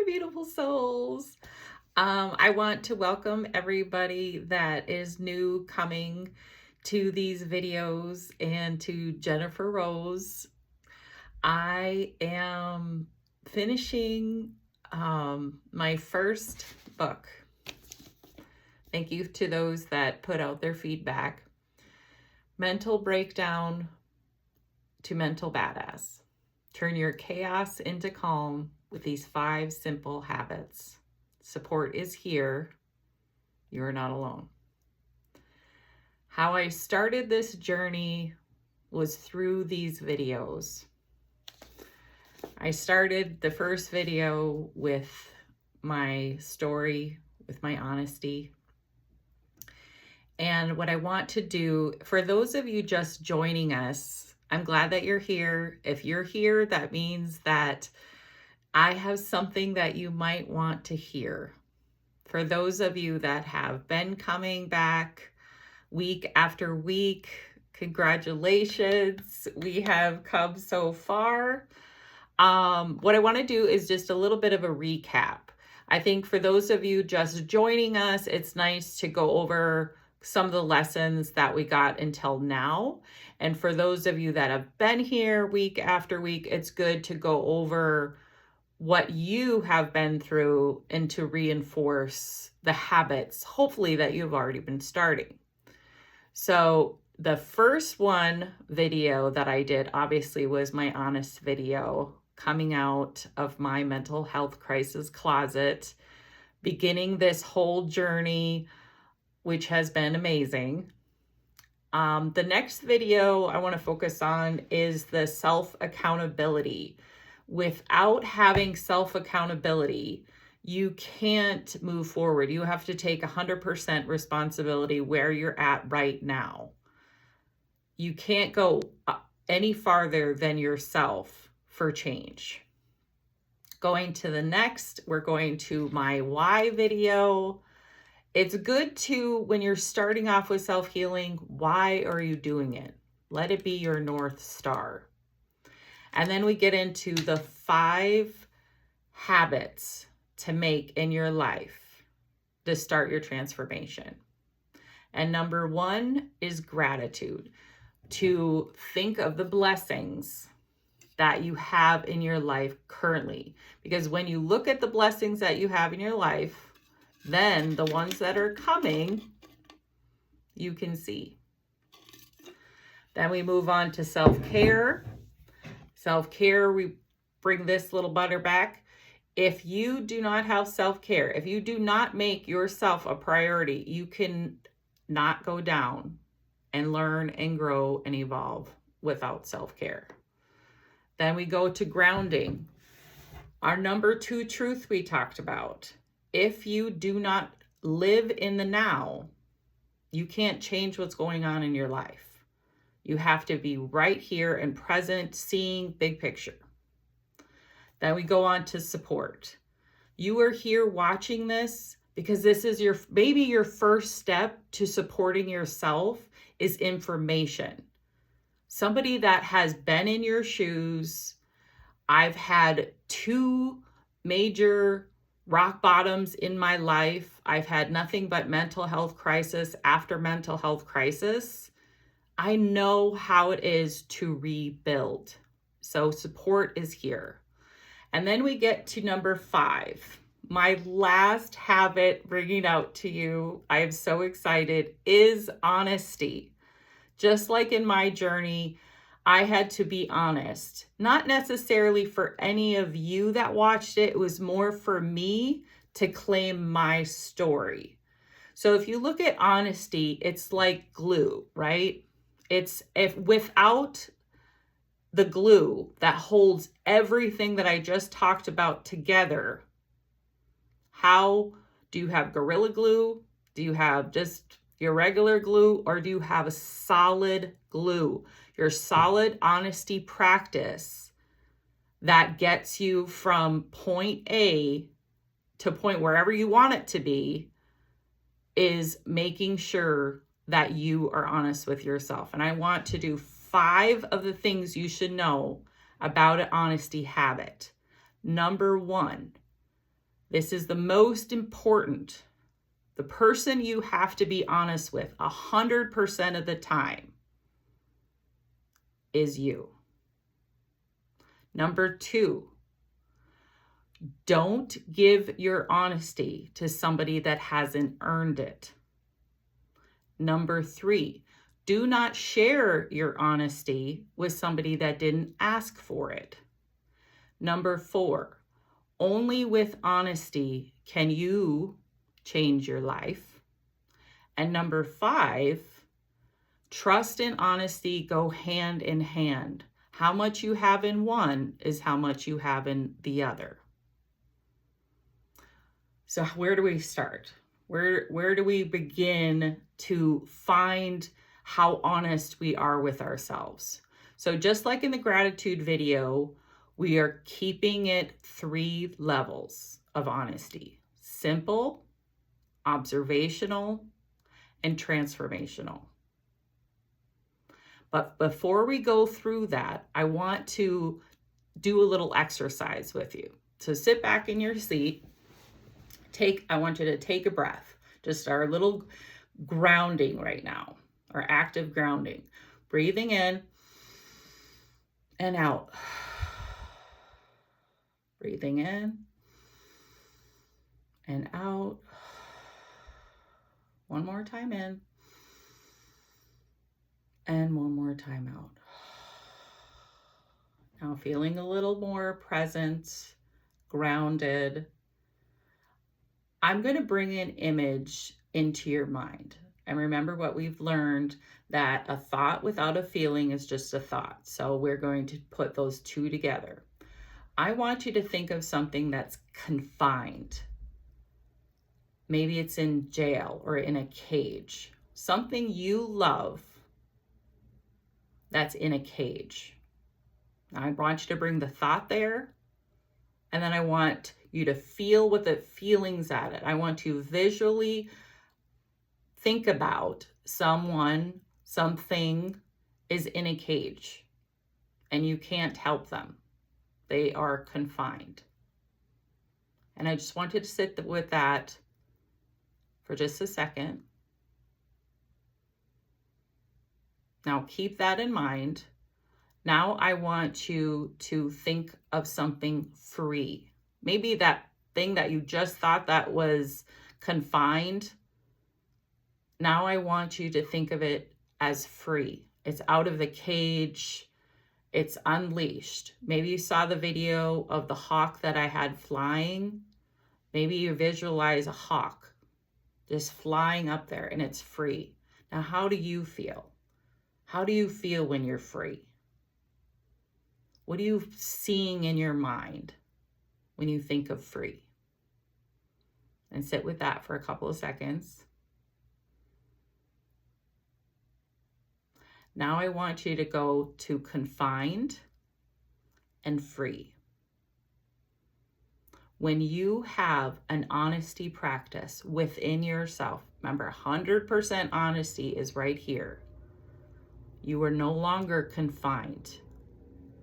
beautiful souls. I want to welcome everybody that is new coming to these videos and to Jennifer Rose. I am finishing my first book. Thank you to those that put out their feedback. Mental Breakdown to Mental Badass. Turn your chaos into calm with these 5 simple habits. Support is here. You are not alone. How I started this journey was through these videos. I started the first video with my story, with my honesty. And what I want to do, for those of you just joining us, I'm glad that you're here. If you're here, that means that I have something that you might want to hear. For those of you that have been coming back week after week, congratulations. We have come so far. What I want to do is just a little bit of a recap. I think for those of you just joining us, it's nice to go over some of the lessons that we got until now. And for those of you that have been here week after week, it's good to go over what you have been through and to reinforce the habits, hopefully, that you've already been starting. So the first video that I did, obviously, was my honest video coming out of my mental health crisis closet, beginning this whole journey, which has been amazing. The next video I want to focus on is the self-accountability. Without having self-accountability, you can't move forward. You have to take 100% responsibility where you're at right now. You can't go any farther than yourself for change. Going to the next, we're going to my why video. It's good to, when you're starting off with self-healing, why are you doing it? Let it be your North Star. And then we get into the 5 habits to make in your life to start your transformation. And number 1 is gratitude. To think of the blessings that you have in your life currently. Because when you look at the blessings that you have in your life, then the ones that are coming, you can see. Then we move on to self-care. Self-care, we bring this little butter back. If you do not have self-care, if you do not make yourself a priority, you can not go down and learn and grow and evolve without self-care. Then we go to grounding. Our number 2 truth we talked about. If you do not live in the now, you can't change what's going on in your life. You have to be right here and present, seeing big picture. Then we go on to support. You are here watching this because this is maybe your first step to supporting yourself is information. Somebody that has been in your shoes. I've had 2 major rock bottoms in my life. I've had nothing but mental health crisis after mental health crisis. I know how it is to rebuild. So support is here. And then we get to number 5. My last habit bringing out to you, I am so excited, is honesty. Just like in my journey, I had to be honest. Not necessarily for any of you that watched it. It was more for me to claim my story. So if you look at honesty, it's like glue, right? It's if without the glue that holds everything that I just talked about together, how do you have Gorilla Glue? Do you have just your regular glue, or do you have a solid glue? Your solid honesty practice that gets you from point A to point wherever you want it to be is making sure that you are honest with yourself. And I want to do 5 of the things you should know about an honesty habit. Number 1, This is the most important. The person you have to be honest with 100% of the time is you. Number 2, don't give your honesty to somebody that hasn't earned it. Number 3, do not share your honesty with somebody that didn't ask for it. Number 4, only with honesty can you change your life. And number 5, trust and honesty go hand in hand. How much you have in one is how much you have in the other. So where do we start? Where do we begin to find how honest we are with ourselves? So just like in the gratitude video, we are keeping it 3 levels of honesty: simple, observational, and transformational. But before we go through that, I want to do a little exercise with you. So sit back in your seat. I want you to take a breath. Just our little grounding right now, our active grounding. Breathing in and out. Breathing in and out. One more time in. And one more time out. Now feeling a little more present, grounded. I'm going to bring an image into your mind. And remember what we've learned, that a thought without a feeling is just a thought. So we're going to put those 2 together. I want you to think of something that's confined. Maybe it's in jail or in a cage. Something you love that's in a cage. Now I want you to bring the thought there, and then I want you to feel what the feeling's at it. I want to visually think about someone, something is in a cage, and you can't help them. They are confined. And I just wanted to sit with that for just a second. Now keep that in mind. Now I want you to think of something free. Maybe that thing that you just thought that was confined. Now I want you to think of it as free. It's out of the cage. It's unleashed. Maybe you saw the video of the hawk that I had flying. Maybe you visualize a hawk just flying up there and it's free. Now, how do you feel? How do you feel when you're free? What are you seeing in your mind when you think of free? And sit with that for a couple of seconds. Now I want you to go to confined and free. When you have an honesty practice within yourself, remember 100% honesty is right here. You are no longer confined.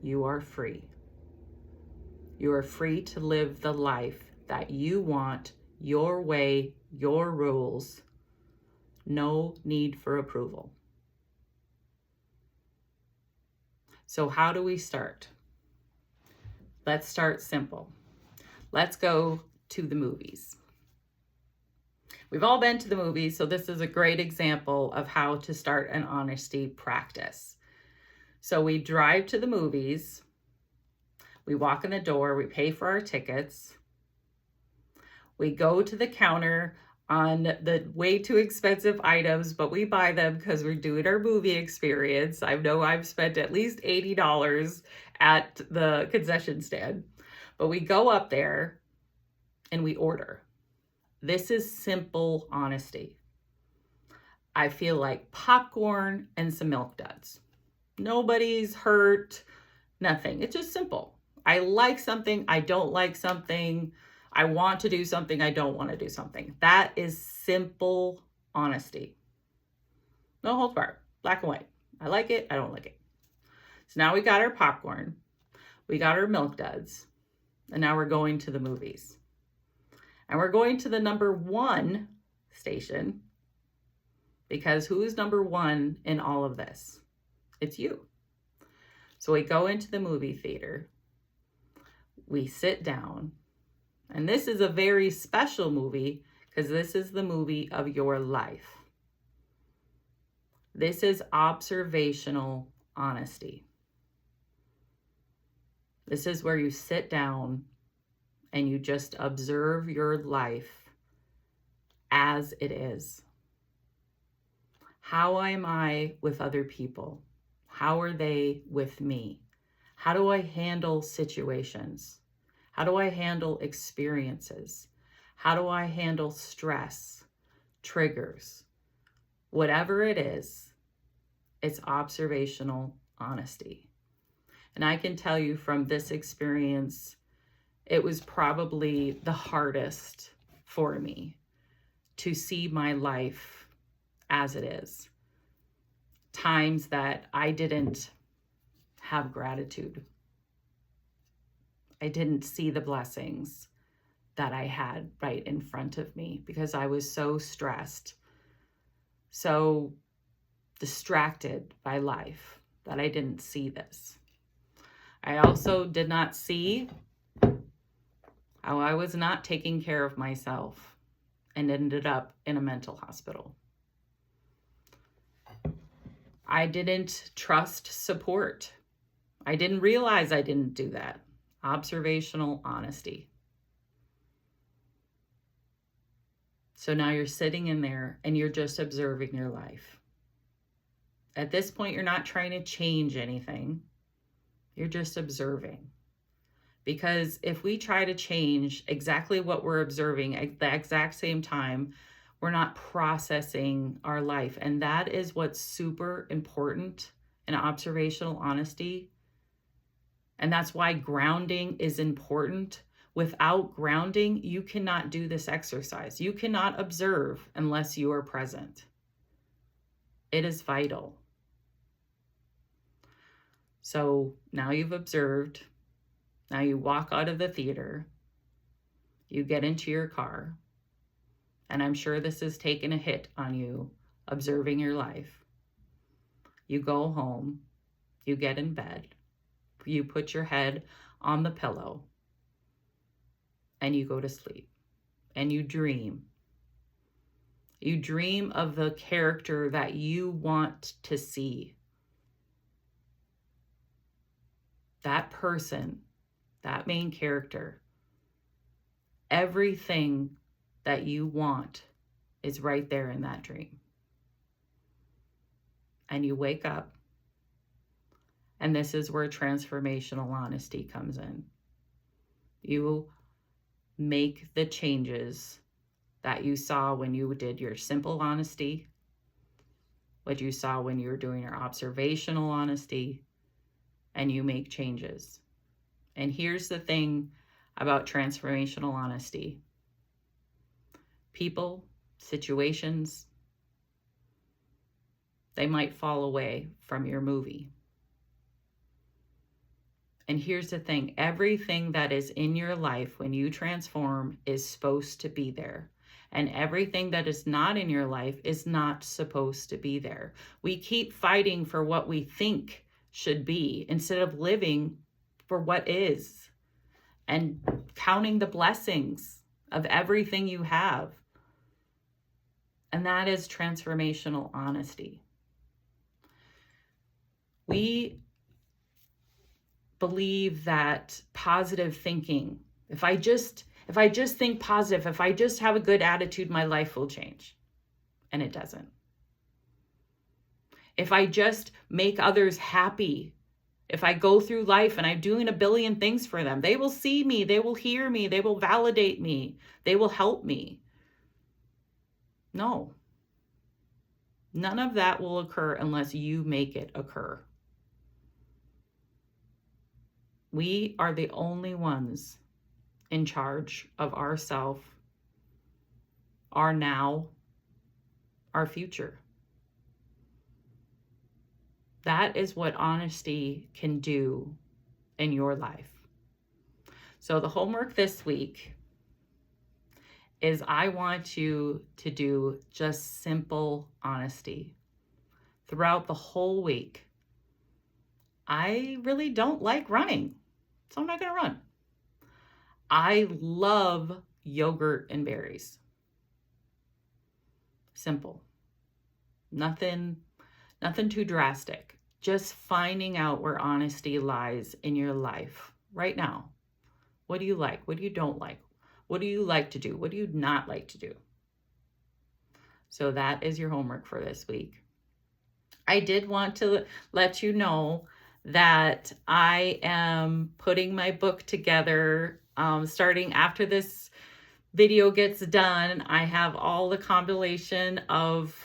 You are free. You are free to live the life that you want, your way, your rules. No need for approval. So how do we start? Let's start simple. Let's go to the movies. We've all been to the movies, so this is a great example of how to start an honesty practice. So we drive to the movies, we walk in the door, we pay for our tickets, we go to the counter on the way too expensive items, but we buy them because we're doing our movie experience. I know I've spent at least $80 at the concession stand, but we go up there and we order. This is simple honesty. I feel like popcorn and some Milk Duds. Nobody's hurt, nothing. It's just simple. I like something, I don't like something. I want to do something, I don't want to do something. That is simple honesty. No holds barred, black and white. I like it, I don't like it. So now we got our popcorn, we got our Milk Duds, and now we're going to the movies. And we're going to the number 1 station because who's number 1 in all of this? It's you. So we go into the movie theater, we sit down, and this is a very special movie because this is the movie of your life. This is observational honesty. This is where you sit down and you just observe your life as it is. How am I with other people? How are they with me? How do I handle situations? How do I handle experiences? How do I handle stress, triggers? Whatever it is, it's observational honesty. And I can tell you from this experience, it was probably the hardest for me to see my life as it is. Times that I didn't have gratitude. I didn't see the blessings that I had right in front of me because I was so stressed, so distracted by life that I didn't see this. I also did not see how I was not taking care of myself and ended up in a mental hospital. I didn't trust support. I didn't realize I didn't do that. Observational honesty. So now you're sitting in there and you're just observing your life. At this point, you're not trying to change anything. You're just observing. Because if we try to change exactly what we're observing at the exact same time, we're not processing our life. And that is what's super important in observational honesty. And that's why grounding is important. Without grounding, you cannot do this exercise. You cannot observe unless you are present. It is vital. So now you've observed. Now you walk out of the theater. You get into your car. And I'm sure this has taken a hit on you, observing your life. You go home. You get in bed. You put your head on the pillow. And you go to sleep. And you dream. You dream of the character that you want to see. That person, that main character, everything that you want is right there in that dream. And you wake up, and this is where transformational honesty comes in. You make the changes that you saw when you did your simple honesty, what you saw when you were doing your observational honesty, and you make changes. And here's the thing about transformational honesty. People, situations, they might fall away from your movie. And here's the thing, everything that is in your life when you transform is supposed to be there. And everything that is not in your life is not supposed to be there. We keep fighting for what we think should be instead of living for what is and counting the blessings of everything you have. And that is transformational honesty. We believe that positive thinking, if I just think positive, if I just have a good attitude, my life will change. And it doesn't. If I just make others happy, if I go through life and I'm doing a billion things for them, they will see me, they will hear me, they will validate me, they will help me. No. None of that will occur unless you make it occur. We are the only ones in charge of ourself, our now, our future. That is what honesty can do in your life. So the homework this week is I want you to do just simple honesty throughout the whole week. I really don't like running, so I'm not going to run. I love yogurt and berries. Simple. Nothing too drastic. Just finding out where honesty lies in your life right now. What do you like? What do you don't like? What do you like to do? What do you not like to do? So that is your homework for this week. I did want to let you know that I am putting my book together starting after this video gets done. I have all the compilation of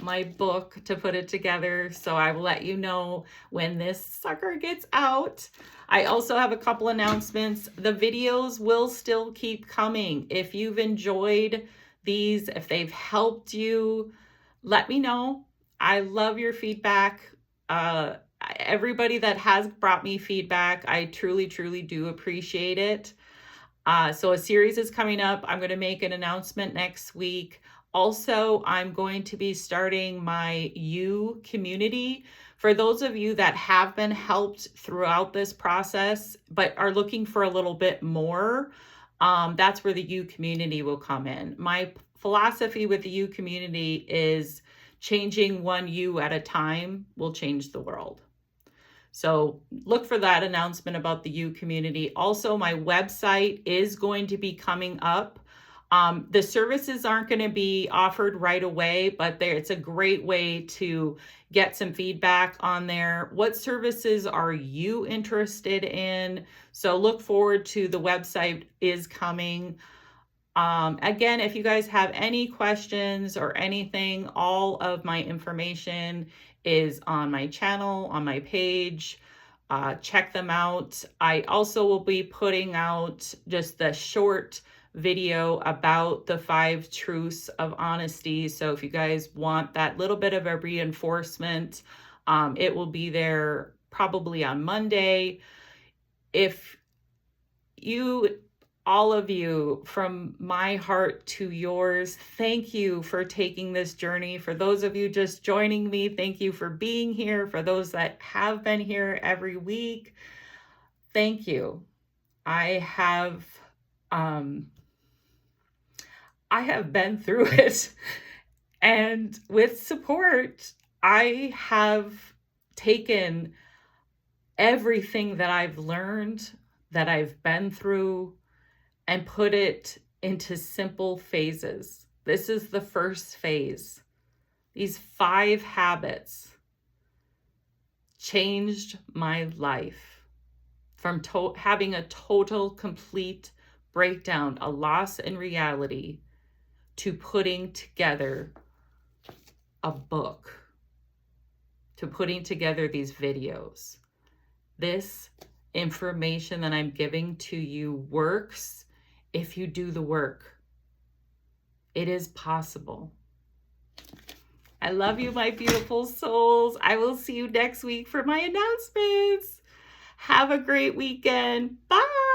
my book to put it together, so I will let you know when this sucker gets out. I also have a couple announcements. The videos will still keep coming. If you've enjoyed these, if they've helped you, let me know. I love your feedback. Everybody that has brought me feedback, I truly do appreciate it. So a series is coming up. I'm going to make an announcement next week. Also, I'm going to be starting my You community. For those of you that have been helped throughout this process, but are looking for a little bit more, that's where the You community will come in. My philosophy with the You community is changing one you at a time will change the world. So look for that announcement about the You community. Also, my website is going to be coming up. The services aren't going to be offered right away, but it's a great way to get some feedback on there. What services are you interested in? So look forward to the website is coming. Again, if you guys have any questions or anything, all of my information is on my channel, on my page. Check them out. I also will be putting out just the short video about the 5 truths of honesty. So if you guys want that little bit of a reinforcement, it will be there probably on Monday. If you, all of you, from my heart to yours, thank you for taking this journey. For those of you just joining me, thank you for being here. For those that have been here every week, thank you. I have been through it, and with support, I have taken everything that I've learned, that I've been through, and put it into simple phases. This is the first phase. These 5 habits changed my life from having a total, complete breakdown, a loss in reality, to putting together a book, to putting together these videos. This information that I'm giving to you works if you do the work. It is possible. I love you, my beautiful souls. I will see you next week for my announcements. Have a great weekend. Bye.